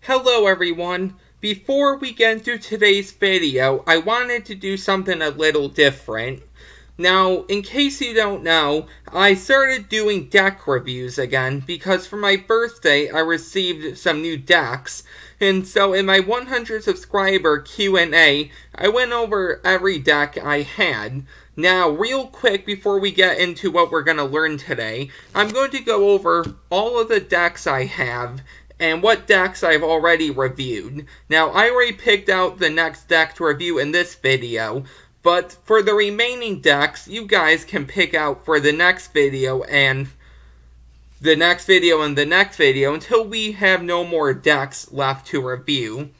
Hello everyone! Before we get into today's video, I wanted to do something a little different. Now, in case you don't know, I started doing deck reviews again because for my birthday I received some new decks. And so in my 100 subscriber Q&A, I went over every deck I had. Now, real quick before we get into what we're going to learn today, I'm going to go over all of the decks I have and what decks I've already reviewed. Now, I already picked out the next deck to review in this video, but for the remaining decks, you guys can pick out for the next video and the next video and the next video until we have no more decks left to review.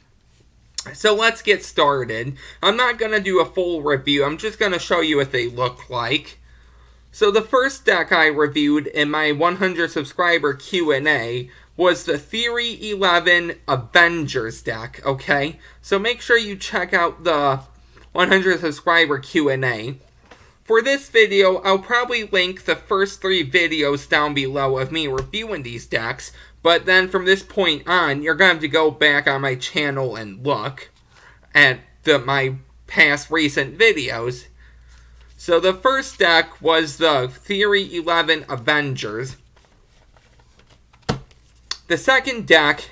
So let's get started. I'm not going to do a full review, I'm just going to show you what they look like. So the first deck I reviewed in my 100 subscriber Q&A was the Theory 11 Avengers deck, okay? So make sure you check out the 100 subscriber Q&A. For this video, I'll probably link the first 3 videos down below of me reviewing these decks, but then from this point on, you're going to have to go back on my channel and look at my past recent videos. So the first deck was the Theory 11 Avengers. The second deck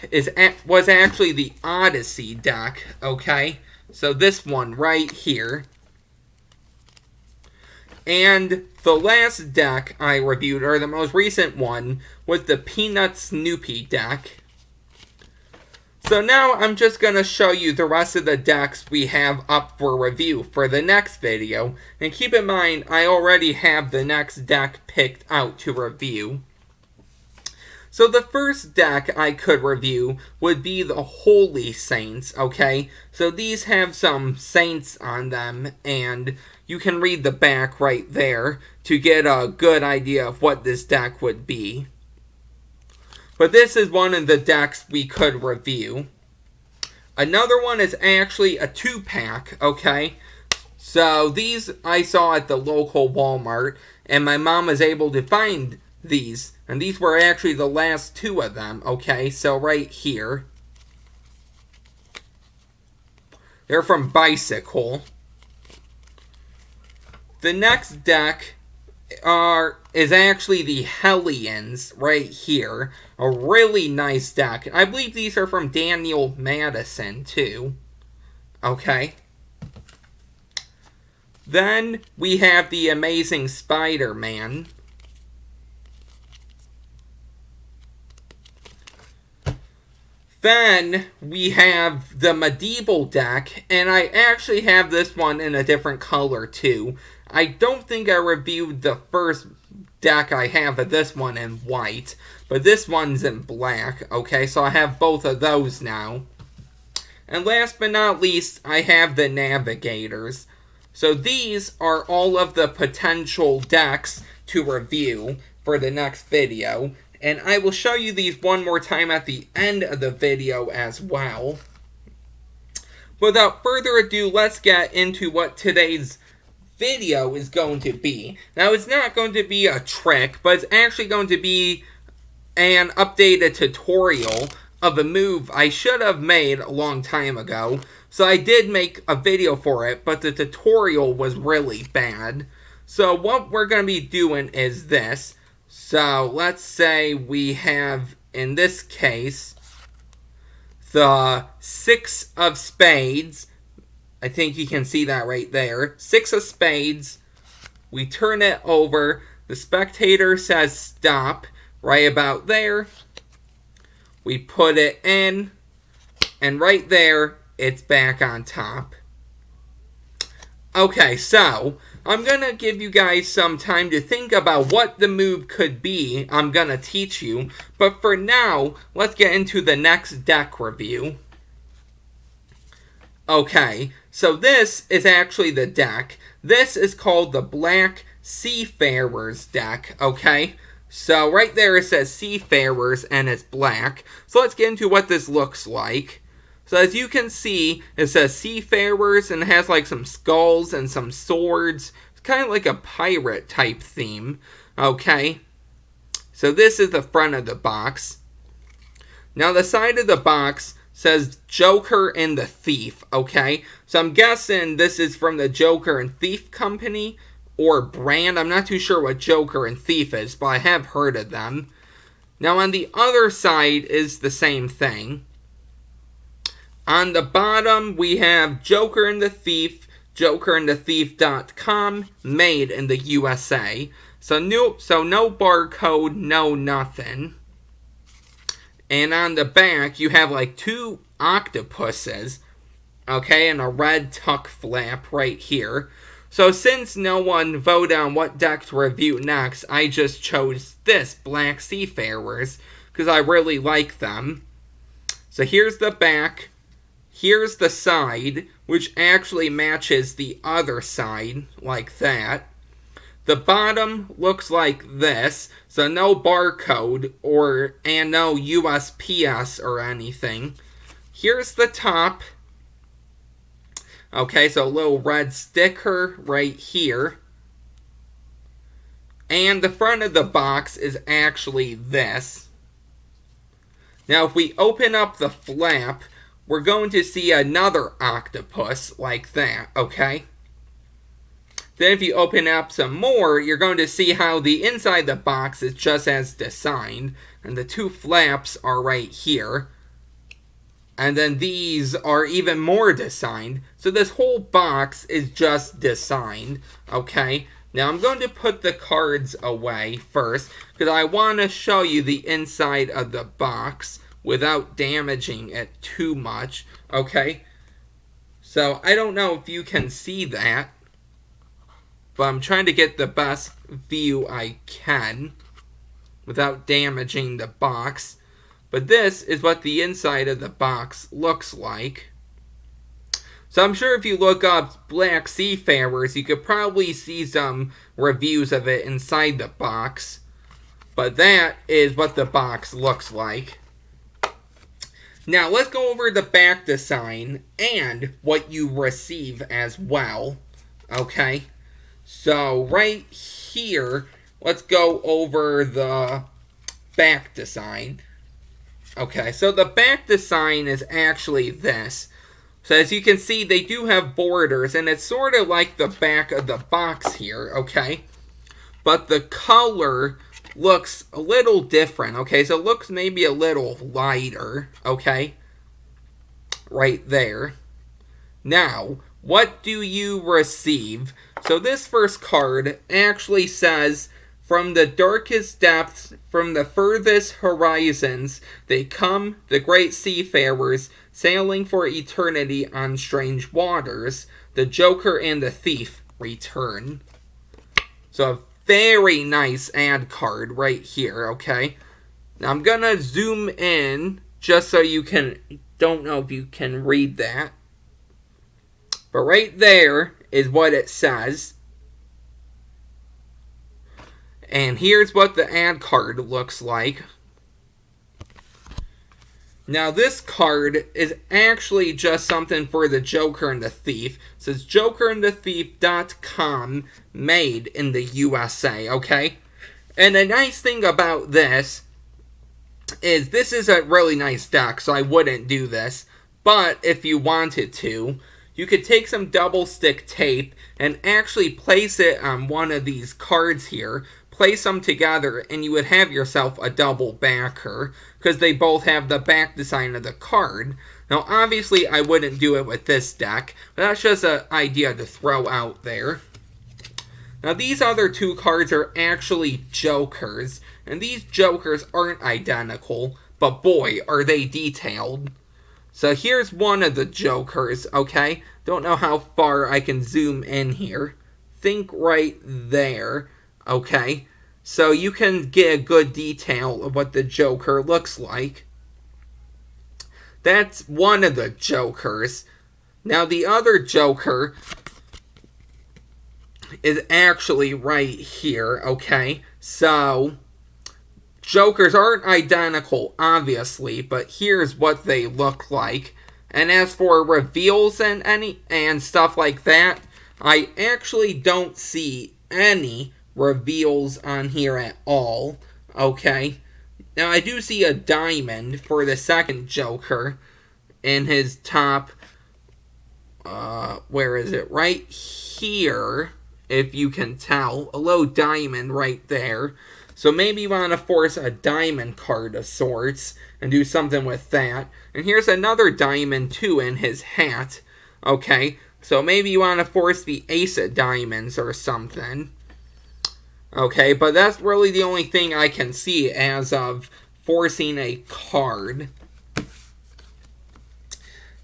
was actually the Odyssey deck, okay? So this one right here. And the last deck I reviewed, or the most recent one, was the Peanut Snoopy deck. So now I'm just going to show you the rest of the decks we have up for review for the next video. And keep in mind, I already have the next deck picked out to review. So the first deck I could review would be the Holy Saints, okay? So these have some saints on them, and you can read the back right there to get a good idea of what this deck would be. But this is one of the decks we could review. Another one is actually a 2-pack, okay? So these I saw at the local Walmart, and my mom was able to find these. And these were actually the last 2 of them, okay? So right here. They're from Bicycle. The next deck is actually the Hellions right here. A really nice deck. I believe these are from Daniel Madison too. Okay. Then we have the Amazing Spider-Man. Then we have the Medieval deck, and I actually have this one in a different color too. I don't think I reviewed the first deck I have of this one in white, but this one's in black, okay, so I have both of those now. And last but not least, I have the Navigators. So these are all of the potential decks to review for the next video. And I will show you these one more time at the end of the video as well. Without further ado, let's get into what today's video is going to be. Now, it's not going to be a trick, but it's actually going to be an updated tutorial of a move I should have made a long time ago. So I did make a video for it, but the tutorial was really bad. So what we're going to be doing is this. So let's say we have, in this case, the 6 of Spades. I think you can see that right there. 6 of Spades. We turn it over. The spectator says stop right about there. We put it in. And right there, it's back on top. Okay, so I'm going to give you guys some time to think about what the move could be I'm going to teach you. But for now, let's get into the next deck review. Okay, so this is actually the deck. This is called the Black Seafarers deck, okay? So right there it says Seafarers and it's black. So let's get into what this looks like. So as you can see, it says Seafarers and it has like some skulls and some swords. It's kind of like a pirate type theme. Okay. So this is the front of the box. Now the side of the box says Joker and the Thief, okay? So I'm guessing this is from the Joker and Thief company or brand. I'm not too sure what Joker and Thief is, but I have heard of them. Now on the other side is the same thing. On the bottom we have Joker and the Thief, jokerandthethief.com, made in the USA. So no barcode, no nothing. And on the back, you have like 2 octopuses, okay, and a red tuck flap right here. So since no one voted on what deck to review next, I just chose this, Black Seafarers, because I really like them. So here's the back, here's the side, which actually matches the other side, like that. The bottom looks like this, so no barcode and no USPS or anything. Here's the top. Okay, so a little red sticker right here. And the front of the box is actually this. Now if we open up the flap, we're going to see another octopus like that, okay? Then if you open up some more, you're going to see how the inside of the box is just as designed. And the 2 flaps are right here. And then these are even more designed. So this whole box is just designed. Okay? Now I'm going to put the cards away first, because I want to show you the inside of the box without damaging it too much. Okay? So I don't know if you can see that, but I'm trying to get the best view I can without damaging the box. But this is what the inside of the box looks like. So I'm sure if you look up Black Seafarers, you could probably see some reviews of it inside the box. But that is what the box looks like. Now let's go over the back design and what you receive as well. Okay? So right here, let's go over the back design. Okay, so the back design is actually this. So as you can see, they do have borders, and it's sort of like the back of the box here, okay? But the color looks a little different, okay? So it looks maybe a little lighter, okay? Right there. Now, what do you receive? So this first card actually says, from the darkest depths, from the furthest horizons, they come, the great seafarers, sailing for eternity on strange waters. The Joker and the Thief return. So a very nice ad card right here, okay? Now I'm gonna zoom in, just so you can, don't know if you can read that. But right there is what it says. And here's what the ad card looks like. Now this card is actually just something for the Joker and the Thief. It says jokerandthethief.com, made in the USA, okay? And the nice thing about this is a really nice deck, so I wouldn't do this. But if you wanted to, you could take some double stick tape and actually place it on one of these cards here, place them together, and you would have yourself a double backer, because they both have the back design of the card. Now obviously I wouldn't do it with this deck, but that's just an idea to throw out there. Now these other 2 cards are actually Jokers, and these Jokers aren't identical, but boy are they detailed. So here's one of the Jokers, okay? Don't know how far I can zoom in here. Think right there, okay? So you can get a good detail of what the Joker looks like. That's one of the Jokers. Now the other Joker is actually right here, okay? So Jokers aren't identical, obviously, but here's what they look like. And as for reveals and stuff like that, I actually don't see any reveals on here at all, okay? Now, I do see a diamond for the second Joker in his top, where is it? Right here, if you can tell. A little diamond right there. So maybe you want to force a diamond card of sorts and do something with that. And here's another diamond, too, in his hat. Okay, so maybe you want to force the ace of diamonds or something. Okay, but that's really the only thing I can see as of forcing a card.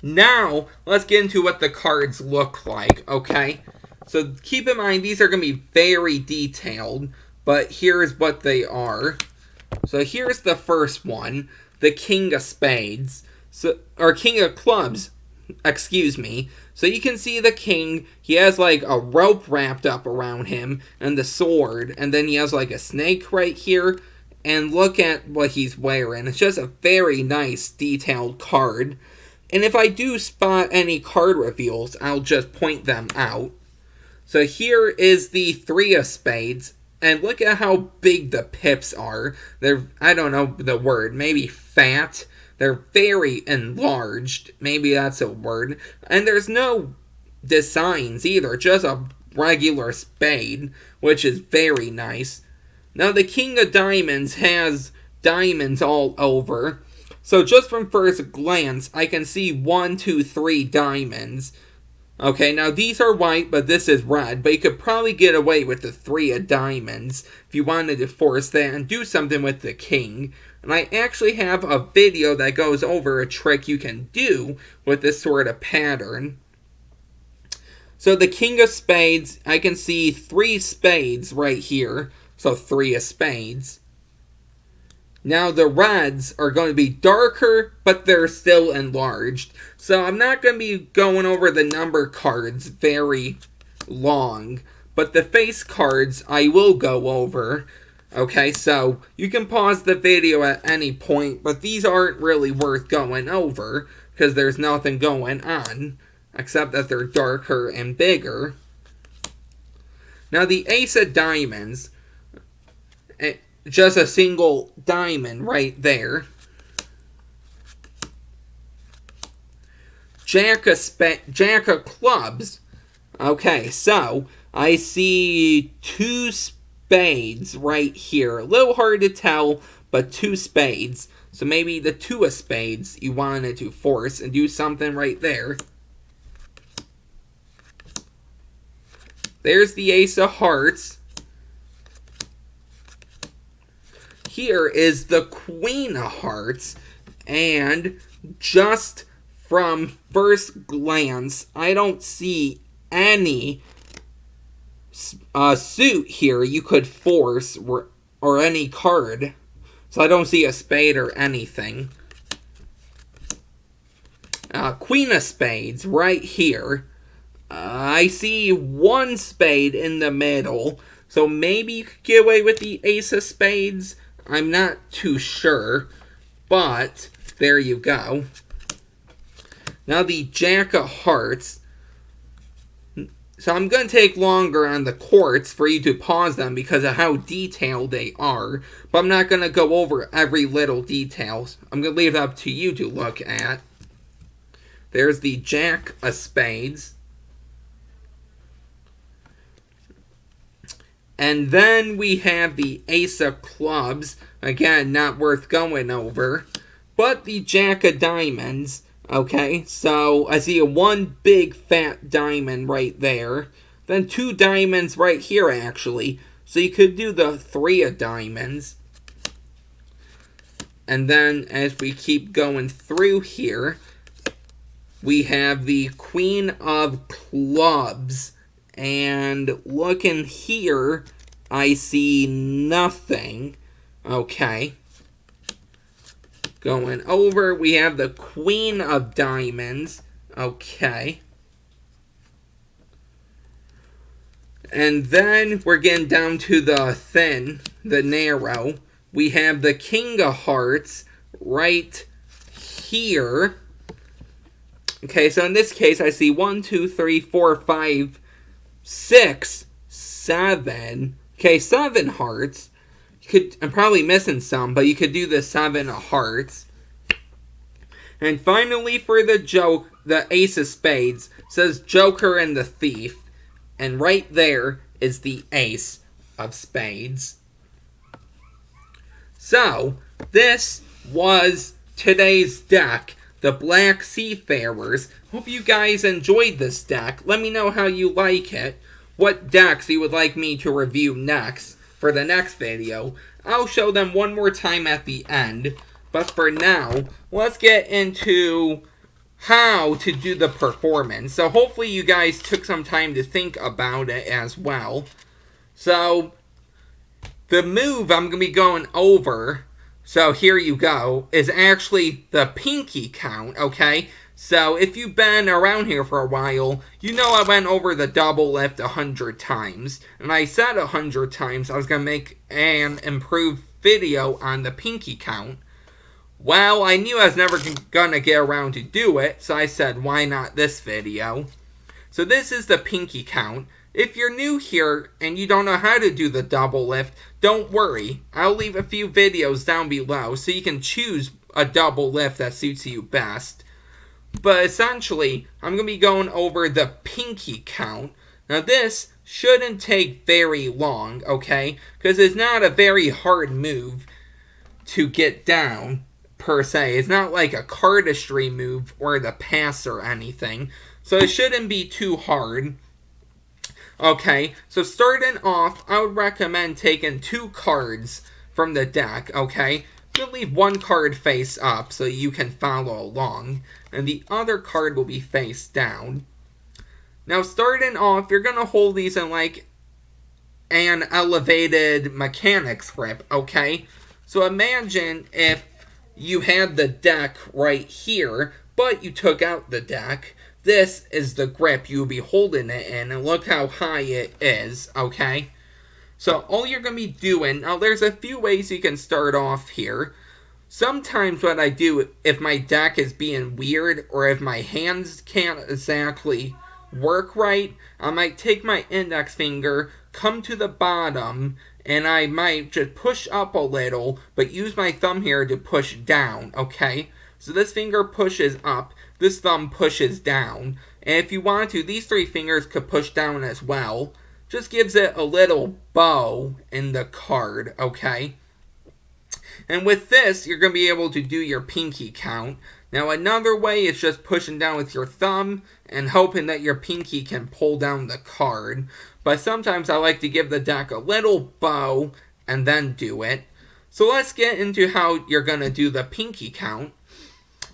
Now, let's get into what the cards look like, okay? So keep in mind, these are going to be very detailed, but here's what they are. So here's the first one, the King of Spades, or King of Clubs, excuse me. So you can see the king, he has like a rope wrapped up around him, and the sword, and then he has like a snake right here, and look at what he's wearing. It's just a very nice detailed card. And if I do spot any card reveals, I'll just point them out. So here is the Three of Spades, and look at how big the pips are. They're, I don't know the word, maybe fat. They're very enlarged. Maybe that's a word. And there's no designs either. Just a regular spade, which is very nice. Now, the King of Diamonds has diamonds all over. So just from first glance, I can see 1, 2, 3 diamonds. Okay, now these are white, but this is red. But you could probably get away with the 3 of diamonds if you wanted to force that and do something with the king. And I actually have a video that goes over a trick you can do with this sort of pattern. So the King of Spades, I can see 3 spades right here. So 3 of spades. Now the reds are going to be darker, but they're still enlarged. So I'm not going to be going over the number cards very long. But the face cards I will go over. Okay, so you can pause the video at any point, but these aren't really worth going over because there's nothing going on, except that they're darker and bigger. Now the Ace of Diamonds, just a single diamond right there. Jack of Clubs. Okay, so I see 2 spades right here. A little hard to tell, but 2 spades. So maybe the 2 of spades you wanted to force and do something right there. There's the Ace of Hearts. Here is the Queen of Hearts. And just from first glance, I don't see any suit here you could force or any card. So I don't see a spade or anything. Queen of Spades right here. I see 1 spade in the middle. So maybe you could get away with the Ace of Spades. I'm not too sure. But there you go. Now the Jack of Hearts. So I'm going to take longer on the courts for you to pause them because of how detailed they are. But I'm not going to go over every little detail. I'm going to leave it up to you to look at. There's the Jack of Spades. And then we have the Ace of Clubs. Again, not worth going over. But the Jack of Diamonds. Okay, so I see 1 big fat diamond right there. Then 2 diamonds right here, actually. So you could do the 3 of diamonds. And then as we keep going through here, we have the Queen of Clubs. And looking here, I see nothing. Okay. Going over, we have the Queen of Diamonds. Okay. And then we're getting down to the thin, the narrow. We have the King of Hearts right here. Okay, so in this case, I see 1, 2, 3, 4, 5, 6, 7. Okay, 7 hearts. You I'm probably missing some, but you could do the 7 of hearts. And finally for the ace of spades, says Joker and the thief. And right there is the ace of spades. So, this was today's deck, the Black Seafarers. Hope you guys enjoyed this deck. Let me know how you like it. What decks you would like me to review next for the next video. I'll show them one more time at the end. But for now, let's get into how to do the performance. So hopefully you guys took some time to think about it as well. So, the move I'm going to be going over, so here you go, is actually the pinky count, okay? So if you've been around here for a while, you know I went over the double lift 100 times. And I said 100 times I was going to make an improved video on the pinky count. Well, I knew I was never going to get around to do it, so I said, why not this video? So this is the pinky count. If you're new here and you don't know how to do the double lift, don't worry. I'll leave a few videos down below so you can choose a double lift that suits you best. But essentially, I'm going to be going over the pinky count. Now this shouldn't take very long, okay? Because it's not a very hard move to get down, per se. It's not like a cardistry move or the pass or anything. So it shouldn't be too hard. Okay, so starting off, I would recommend taking 2 cards from the deck, okay? You'll leave one card face up so you can follow along, and the other card will be face down. Now, starting off, you're going to hold these in like an elevated mechanics grip, okay? So imagine if you had the deck right here, but you took out the deck. This is the grip you'll be holding it in, and look how high it is, okay? So all you're going to be doing, now there's a few ways you can start off here. Sometimes what I do, if my deck is being weird, or if my hands can't exactly work right, I might take my index finger, come to the bottom, and I might just push up a little, but use my thumb here to push down, okay? So this finger pushes up, this thumb pushes down, and if you want to, these 3 fingers could push down as well. Just gives it a little bow in the card, okay? And with this, you're going to be able to do your pinky count. Now another way is just pushing down with your thumb and hoping that your pinky can pull down the card. But sometimes I like to give the deck a little bow and then do it. So let's get into how you're going to do the pinky count.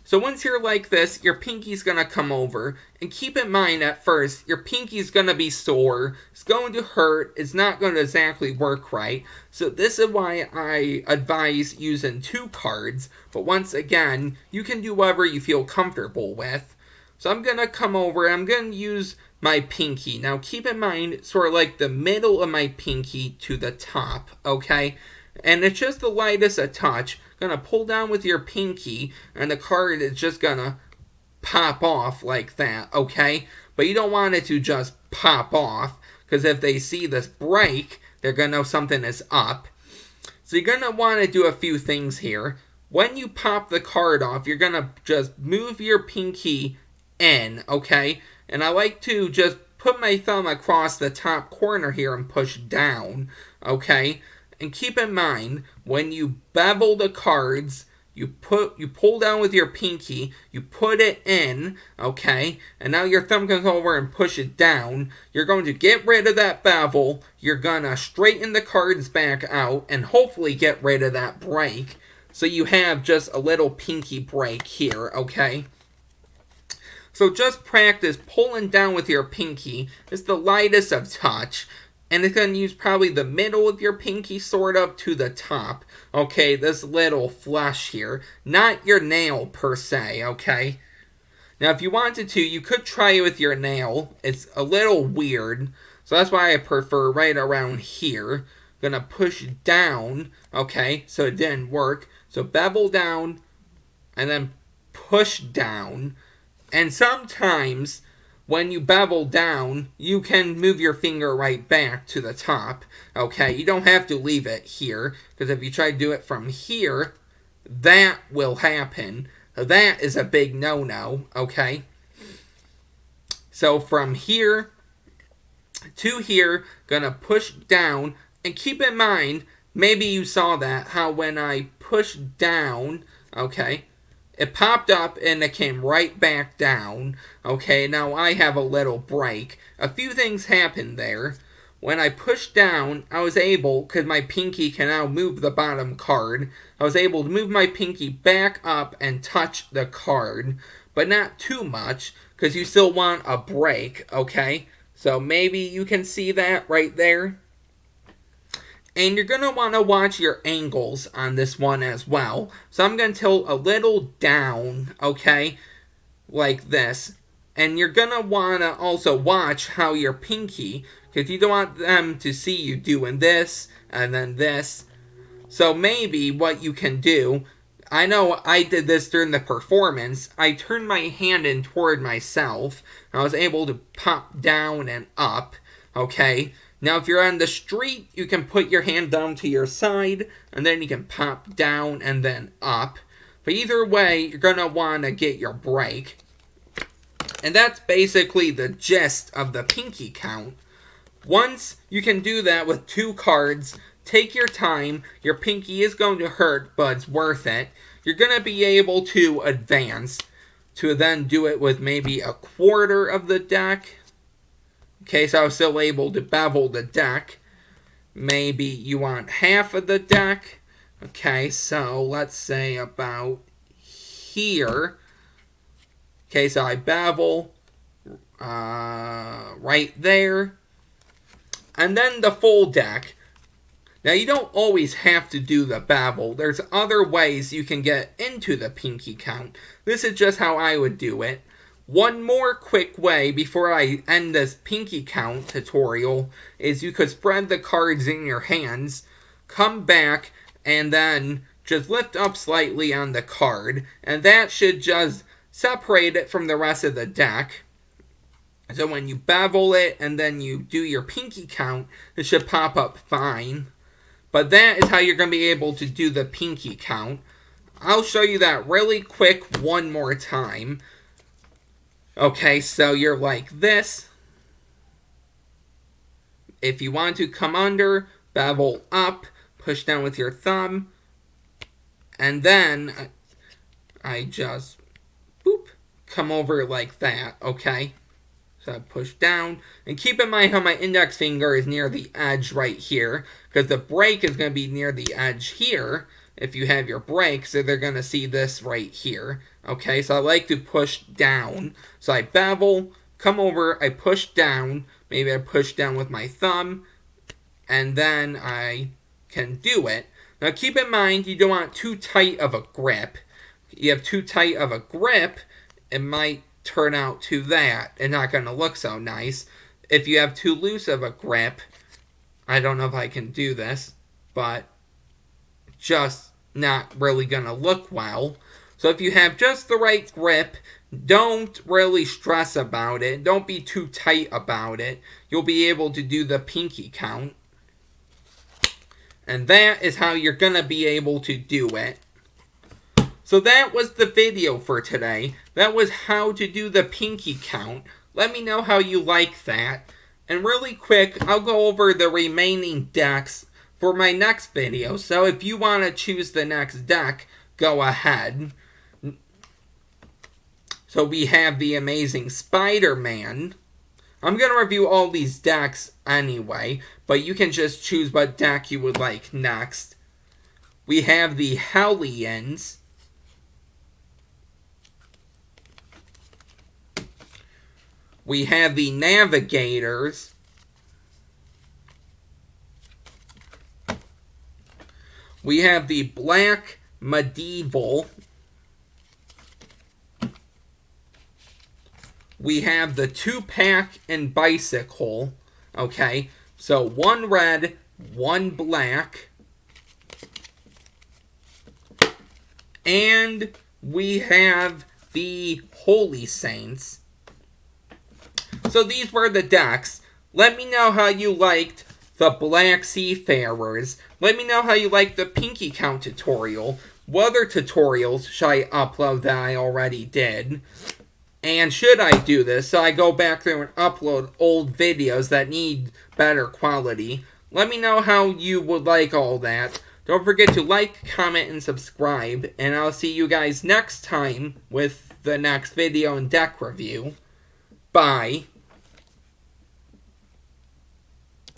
So once you're like this, your pinky's going to come over. And keep in mind at first, your pinky's going to be sore. It's going to hurt. It's not going to exactly work right. So this is why I advise using 2 cards. But once again, you can do whatever you feel comfortable with. So I'm going to come over. I'm going to use my pinky. Now keep in mind, sort of like the middle of my pinky to the top, okay? And it's just the lightest a touch. Gonna pull down with your pinky, and the card is just gonna pop off like that, okay? But you don't want it to just pop off, because if they see this break, they're gonna know something is up. So you're gonna want to do a few things here. When you pop the card off, you're gonna just move your pinky in, okay? And I like to just put my thumb across the top corner here and push down, okay? And keep in mind, when you bevel the cards, you pull down with your pinky, you put it in, okay? And now your thumb comes over and push it down. You're going to get rid of that bevel. You're going to straighten the cards back out and hopefully get rid of that break. So you have just a little pinky break here, okay? So just practice pulling down with your pinky. It's the lightest of touch. And it's going to use probably the middle of your pinky sort of to the top. Okay, this little flesh here. Not your nail per se, okay? Now if you wanted to, you could try it with your nail. It's a little weird. So that's why I prefer right around here. I'm going to push down. Okay, so it didn't work. So bevel down and then push down. And sometimes when you bevel down, you can move your finger right back to the top. Okay, you don't have to leave it here, because if you try to do it from here, that will happen. That is a big no-no, okay? So from here to here, gonna push down, and keep in mind, maybe you saw that, how when I pushed down, okay, it popped up and it came right back down. Okay, now I have a little break. A few things happened there. When I pushed down, I was able, because my pinky can now move the bottom card, I was able to move my pinky back up and touch the card. But not too much, because you still want a break, okay? So maybe you can see that right there. And you're going to want to watch your angles on this one as well. So I'm going to tilt a little down, okay, like this. And you're going to want to also watch how your pinky, because you don't want them to see you doing this and then this. So maybe what you can do, I know I did this during the performance. I turned my hand in toward myself. I was able to pop down and up, okay. Now, if you're on the street, you can put your hand down to your side, and then you can pop down and then up. But either way, you're going to want to get your break. And that's basically the gist of the pinky count. Once you can do that with 2 cards, take your time. Your pinky is going to hurt, but it's worth it. You're going to be able to advance to then do it with maybe a quarter of the deck. Okay, so I was still able to bevel the deck. Maybe you want half of the deck. Okay, so let's say about here. Okay, so I bevel right there. And then the full deck. Now, you don't always have to do the bevel. There's other ways you can get into the pinky count. This is just how I would do it. One more quick way before I end this pinky count tutorial is you could spread the cards in your hands, come back, and then just lift up slightly on the card, and that should just separate it from the rest of the deck. So when you bevel it and then you do your pinky count, it should pop up fine. But that is how you're going to be able to do the pinky count. I'll show you that really quick one more time. Okay, so you're like this. If you want to come under, bevel up, push down with your thumb, and then I just, boop, come over like that, okay? So I push down, and keep in mind how my index finger is near the edge right here, because the break is going to be near the edge here, if you have your break, so they're going to see this right here. Okay, so I like to push down. So I bevel, come over, I push down. Maybe I push down with my thumb, and then I can do it. Now keep in mind, you don't want too tight of a grip. You have too tight of a grip, it might turn out to that. It's not going to look so nice. If you have too loose of a grip, I don't know if I can do this, but just not really going to look well. So if you have just the right grip, don't really stress about it. Don't be too tight about it. You'll be able to do the pinky count. And that is how you're going to be able to do it. So that was the video for today. That was how to do the pinky count. Let me know how you like that. And really quick, I'll go over the remaining decks for my next video. So if you want to choose the next deck, go ahead. So we have the amazing Spider-Man. I'm going to review all these decks anyway, but you can just choose what deck you would like next. We have the Hellions. We have the Navigators. We have the Black Medieval. We have the 2-pack and Bicycle. Okay, so 1 red, 1 black. And we have the Holy Saints. So these were the decks. Let me know how you liked the Black Seafarers. Let me know how you liked the Pinky Count tutorial. What other tutorials should I upload that I already did? And should I do this so I go back there and upload old videos that need better quality? Let me know how you would like all that. Don't forget to like, comment, and subscribe. And I'll see you guys next time with the next video and deck review. Bye.